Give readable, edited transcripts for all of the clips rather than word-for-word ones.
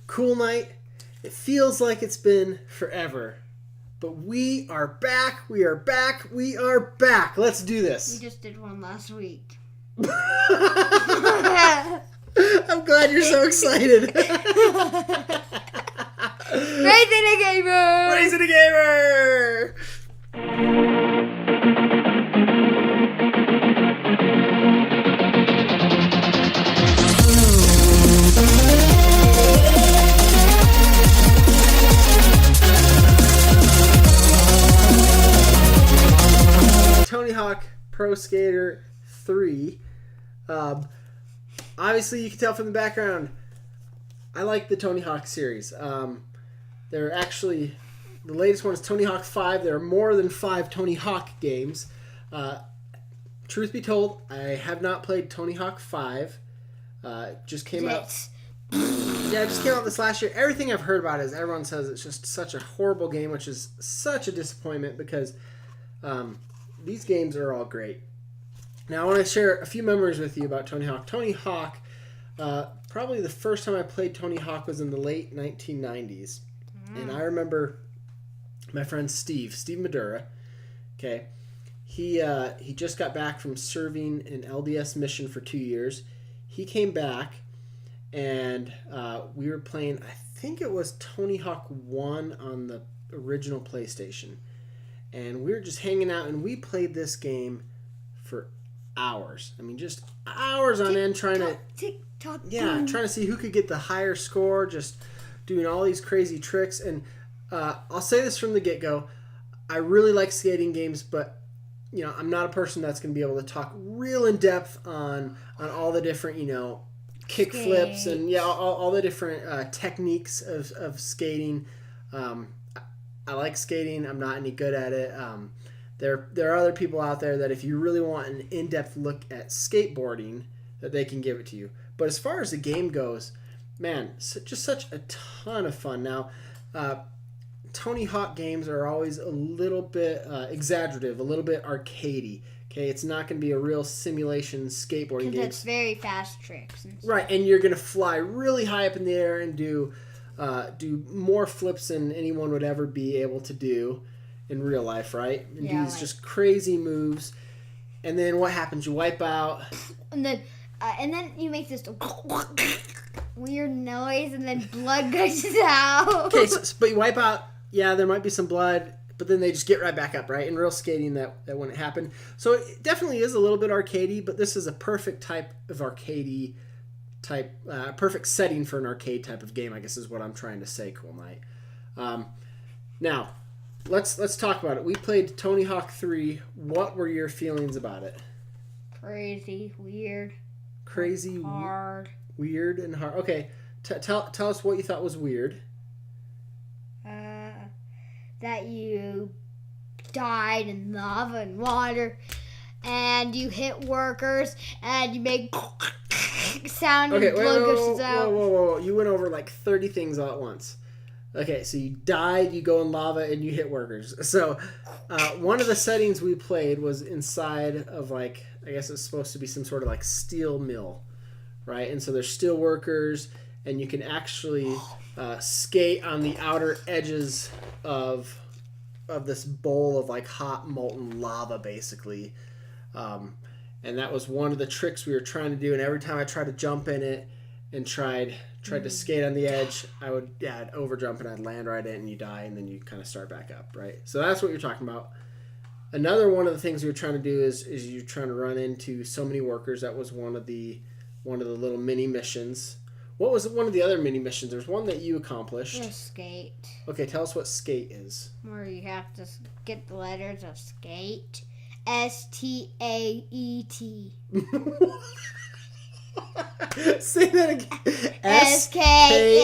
Cool night. It feels like it's been forever. But we are back. We are back. We are back. Let's do this. We just did one last week. I'm glad you're so excited. Raising a gamer! Raising a gamer! Tony Hawk Pro Skater 3. Obviously, you can tell from the background, I like the Tony Hawk series. They're actually, the latest one is Tony Hawk 5. There are more than 5 Tony Hawk games. Truth be told, I have not played Tony Hawk 5. Just came out. Yeah, it just came out this last year. Everything I've heard about it is everyone says it's just such a horrible game, which is such a disappointment because these games are all great. Now, I want to share a few memories with you about Tony Hawk. Tony Hawk, probably the first time I played Tony Hawk was in the late 1990s. And I remember my friend Steve Madura, okay, he just got back from serving an LDS mission for 2 years. He came back, and we were playing, I think it was Tony Hawk 1 on the original PlayStation. And we were just hanging out, and we played this game for hours. I mean, just hours on end trying to see who could get the higher score, just doing all these crazy tricks. And I'll say this from the get-go, I really like skating games, but you know, I'm not a person that's going to be able to talk real in depth on all the different, you know, kick flips and all the different techniques of skating. I like skating. I'm not any good at it. There are other people out there that if you really want an in-depth look at skateboarding, that they can give it to you. But as far as the game goes, man, just such a ton of fun. Now, Tony Hawk games are always a little bit exaggerative, a little bit arcadey. Okay, it's not going to be a real simulation skateboarding game. It's very fast tricks. Right, and you're going to fly really high up in the air and do more flips than anyone would ever be able to do in real life, right? And do these just crazy moves. And then what happens? You wipe out. And then you make this weird noise, and then blood gushes out. Okay, but you wipe out. Yeah, there might be some blood, but then they just get right back up, right? In real skating, that wouldn't happen. So it definitely is a little bit arcadey, but this is a perfect type of arcadey type, perfect setting for an arcade type of game, I guess is what I'm trying to say, Cool Night. Now, let's talk about it. We played Tony Hawk 3. What were your feelings about it? Crazy, weird. Crazy, hard. Weird and hard. Okay, tell us what you thought was weird. That you died in lava and water, and you hit workers, and you make sound and blood gushes out. Whoa. You went over like 30 things all at once. Okay, so you died, you go in lava, and you hit workers. So one of the settings we played was inside of, like, I guess it's supposed to be some sort of like steel mill, right? And so there's steel workers, and you can actually skate on the outer edges of this bowl of like hot molten lava, basically. And that was one of the tricks we were trying to do. And every time I tried to jump in it and tried to skate on the edge, I'd overjump and I'd land right in it, and you die, and then you kind of start back up, right? So that's what you're talking about. Another one of the things we were trying to do is you're trying to run into so many workers. That was one of the little mini missions. What was one of the other mini missions? There's one that you accomplished. Skate. Okay, tell us what skate is. Where you have to get the letters of skate. S-T-A-E-T. Say that again. S-K-A-T-E.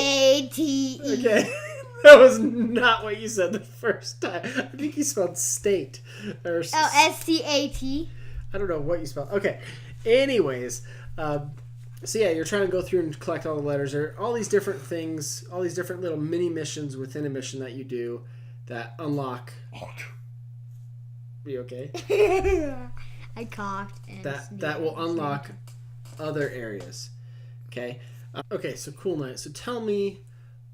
Okay. That was not what you said the first time. I think you spelled state. S-T-A-T. I don't know what you spelled. Okay. Anyways, so yeah, you're trying to go through and collect all the letters. There are all these different things, all these different little mini missions within a mission that you do that unlock. Are you okay? I coughed. And that will unlock other areas. Okay. Okay. So Cool Night. So tell me,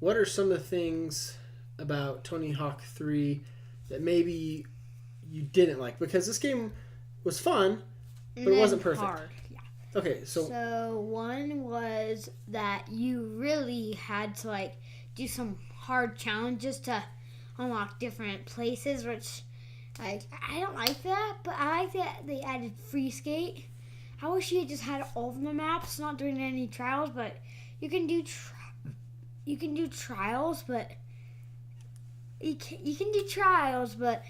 what are some of the things about Tony Hawk 3 that maybe you didn't like? Because this game was fun, but it wasn't perfect. Hard. Yeah. Okay, So one was that you really had to like do some hard challenges to unlock different places, which like I don't like that, but I like that they added free skate. I wish you had just had all of the maps, not doing any trials, but you can do trials, but you can do trials, but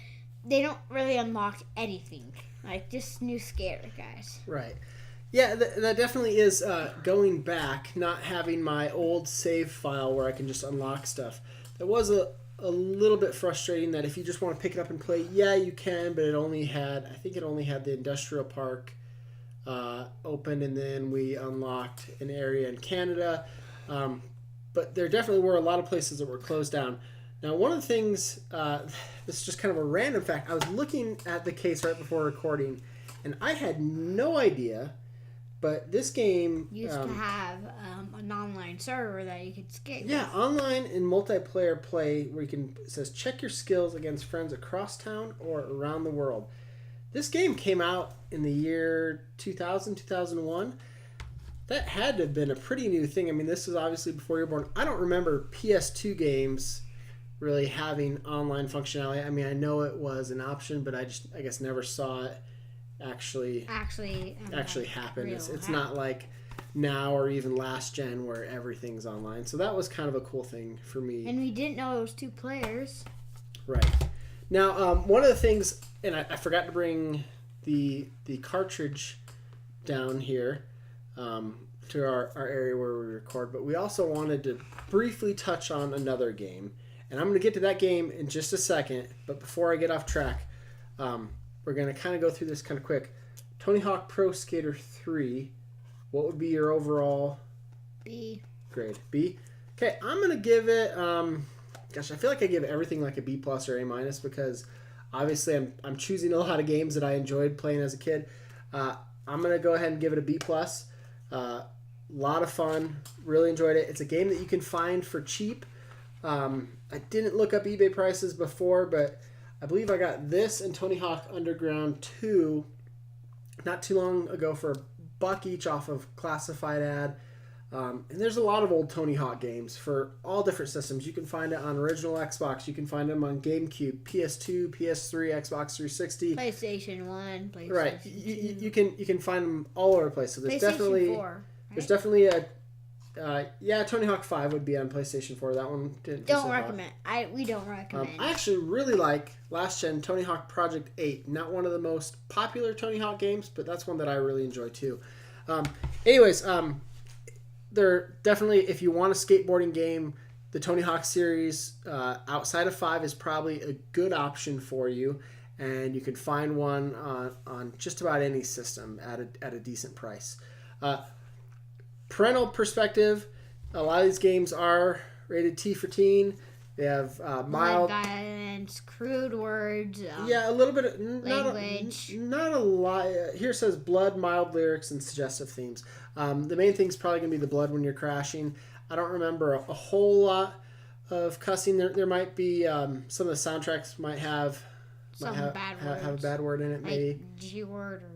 they don't really unlock anything. Like just new scare guys. Right. Yeah, that definitely is going back, not having my old save file where I can just unlock stuff. That was a little bit frustrating that if you just want to pick it up and play, yeah, you can, but I think it only had the industrial park open, and then we unlocked an area in Canada. But there definitely were a lot of places that were closed down. Now, one of the things, this is just kind of a random fact, I was looking at the case right before recording, and I had no idea, but this game used to have an online server that you could skate. Yeah, with. Online and multiplayer play where it says check your skills against friends across town or around the world. This game came out in the year 2000, 2001. That had to have been a pretty new thing. I mean, this is obviously before you were born. I don't remember PS2 games really having online functionality. I mean, I know it was an option, but I guess never saw it actually happen. It's not like now or even last gen where everything's online. So that was kind of a cool thing for me. And we didn't know it was 2 players. Right. Now, one of the things, and I forgot to bring the cartridge down here to our area where we record, but we also wanted to briefly touch on another game. And I'm going to get to that game in just a second, but before I get off track, we're going to kind of go through this kind of quick. Tony Hawk Pro Skater 3, what would be your overall B grade? B? Okay, I'm going to give it, I feel like I give everything like a B plus or A minus because obviously I'm choosing a lot of games that I enjoyed playing as a kid. I'm going to go ahead and give it a B plus. Lot of fun, really enjoyed it. It's a game that you can find for cheap. I didn't look up eBay prices before, but I believe I got this and Tony Hawk Underground 2 not too long ago for $1 each off of Classified Ad. And there's a lot of old Tony Hawk games for all different systems. You can find it on original Xbox. You can find them on GameCube, PS2, PS3, Xbox 360, PlayStation 1, PlayStation 2. Right. You can find them all over the place. So there's definitely 4, right? There's definitely a Tony Hawk 5 would be on PlayStation 4. That one didn't. Don't recommend. We don't recommend. I actually really like last gen Tony Hawk Project 8. Not one of the most popular Tony Hawk games, but that's one that I really enjoy too. Anyways, they're definitely, if you want a skateboarding game, the Tony Hawk series outside of 5 is probably a good option for you, and you can find one on just about any system at a decent price. Parental perspective, a lot of these games are rated T for teen. They have mild violence, crude words. A little bit of language. Not a lot. Here says blood, mild lyrics, and suggestive themes. The main thing is probably going to be the blood when you're crashing. I don't remember a whole lot of cussing. There might be some of the soundtracks might have bad words. Have a bad word in it, maybe G word or.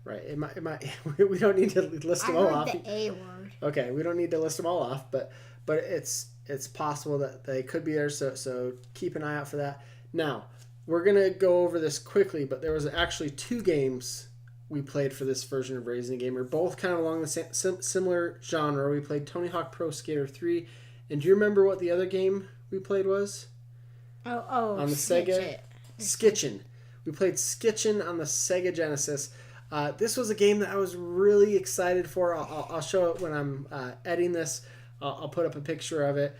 Right. It might. We don't need to list them all off. I heard the A word. Okay, we don't need to list them all off, but it's possible that they could be there. So keep an eye out for that. Now we're gonna go over this quickly, but there was actually 2 games we played for this version of Raising a Gamer, both kind of along the similar genre. We played Tony Hawk Pro Skater 3, and do you remember what the other game we played was? On the Sega. Skitchin. We played Skitchin on the Sega Genesis. This was a game that I was really excited for. I'll show it when I'm editing this. I'll put up a picture of it.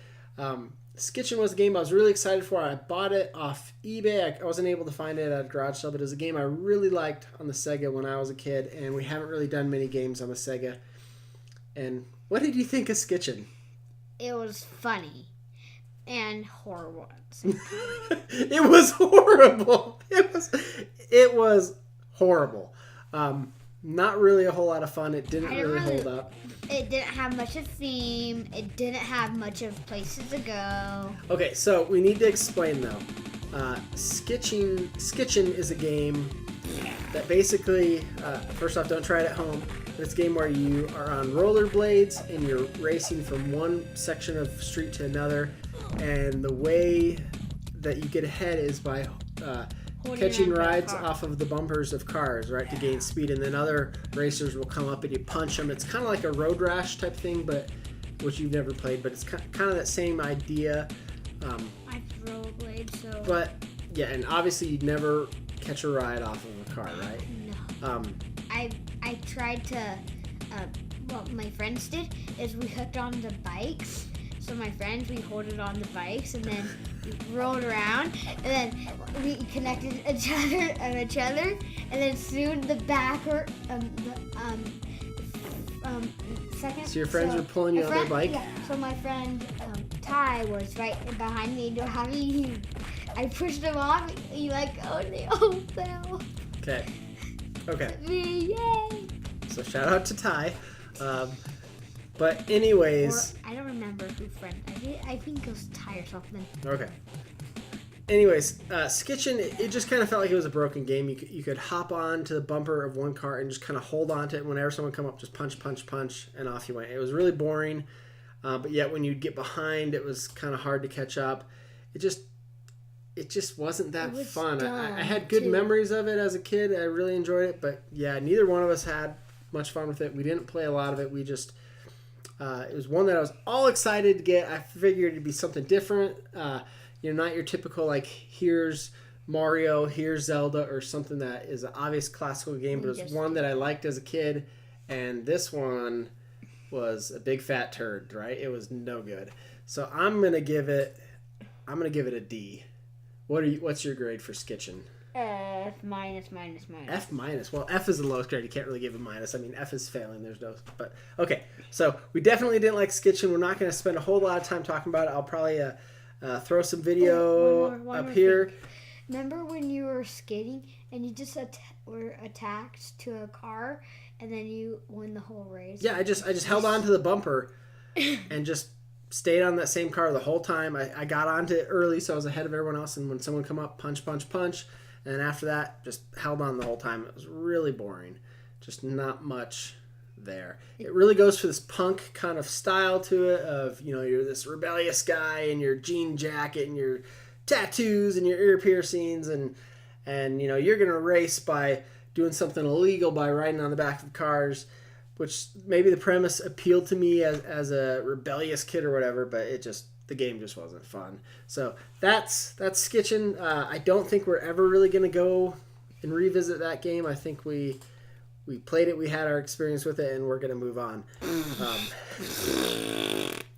Skitchin was a game I was really excited for. I bought it off eBay. I wasn't able to find it at a garage sale, but it was a game I really liked on the Sega when I was a kid, and we haven't really done many games on the Sega. And what did you think of Skitchin? It was funny and horrible. It was horrible. It was horrible. Not really a whole lot of fun. It didn't I didn't really really- hold up. It didn't have much of theme. It didn't have much of places to go. Okay, so we need to explain though. Skitching is a game that basically, first off, don't try it at home. But it's a game where you are on rollerblades and you're racing from one section of street to another, and the way that you get ahead is by catching onto a rides car. off of the bumpers of cars, right, to gain speed, and then other racers will come up and you punch them. It's kind of like a road rash type thing, but which you've never played, but it's kind of that same idea. I rollerblade, so But yeah, and obviously you'd never catch a ride off of a car, right? no. I tried to. What my friends did is we hooked on the bikes. So my friends, we holded on the bikes and then we rolled around, and then we connected each other, and then soon the second. So your friends were pulling you on their bike? Yeah. So my friend Ty was right behind me. I pushed him off. He like, oh no, fell. Okay. Me, yay! So shout out to Ty. But anyways, Or, I don't remember who friend. I think it was Ty or something. okay. Anyways, Skitchin, it just kind of felt like it was a broken game. You could hop on to the bumper of one car and just kind of hold on to it. Whenever someone come up, just punch, and off you went. It was really boring. But yet when you'd get behind, it was kind of hard to catch up. It just wasn't that It was fun. I dumb, had good too. memories of it as a kid. I really enjoyed it. But yeah, neither one of us had much fun with it. We didn't play a lot of it. We just... it was one that I was all excited to get. I figured it'd be something different. Not your typical, like, here's Mario, here's Zelda, or something that is an obvious classical game, but it was one that I liked as a kid, and this one was a big fat turd, right? It was no good. So I'm gonna give it a D. What's your grade for Skitchin? F minus. F minus. Well, F is the lowest grade. You can't really give a minus. I mean, F is failing. There's no... But, okay. So, we definitely didn't like Skitchin. We're not going to spend a whole lot of time talking about it. I'll probably throw some video One up more here. thing. Remember when you were skating and you just were attacked to a car and then you won the whole race? Yeah, I just held on to the bumper and just stayed on that same car the whole time. I got onto it early, so I was ahead of everyone else. And when someone come up, punch. And after that, just held on the whole time. It was really boring. Just not much there. It really goes for this punk kind of style to it of, you're this rebellious guy in your jean jacket and your tattoos and your ear piercings and you're going to race by doing something illegal by riding on the back of cars, which maybe the premise appealed to me as a rebellious kid or whatever, but the game just wasn't fun. So that's Skitchin. I don't think we're ever really going to go and revisit that game. I think we played it, we had our experience with it, and we're going to move on.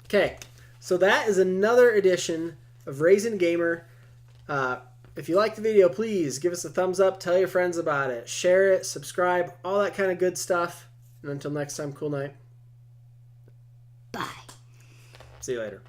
Okay, so that is another edition of Raisin Gamer. If you like the video, please give us a thumbs up, tell your friends about it, share it, subscribe, all that kind of good stuff. And until next time, cool night. Bye. See you later.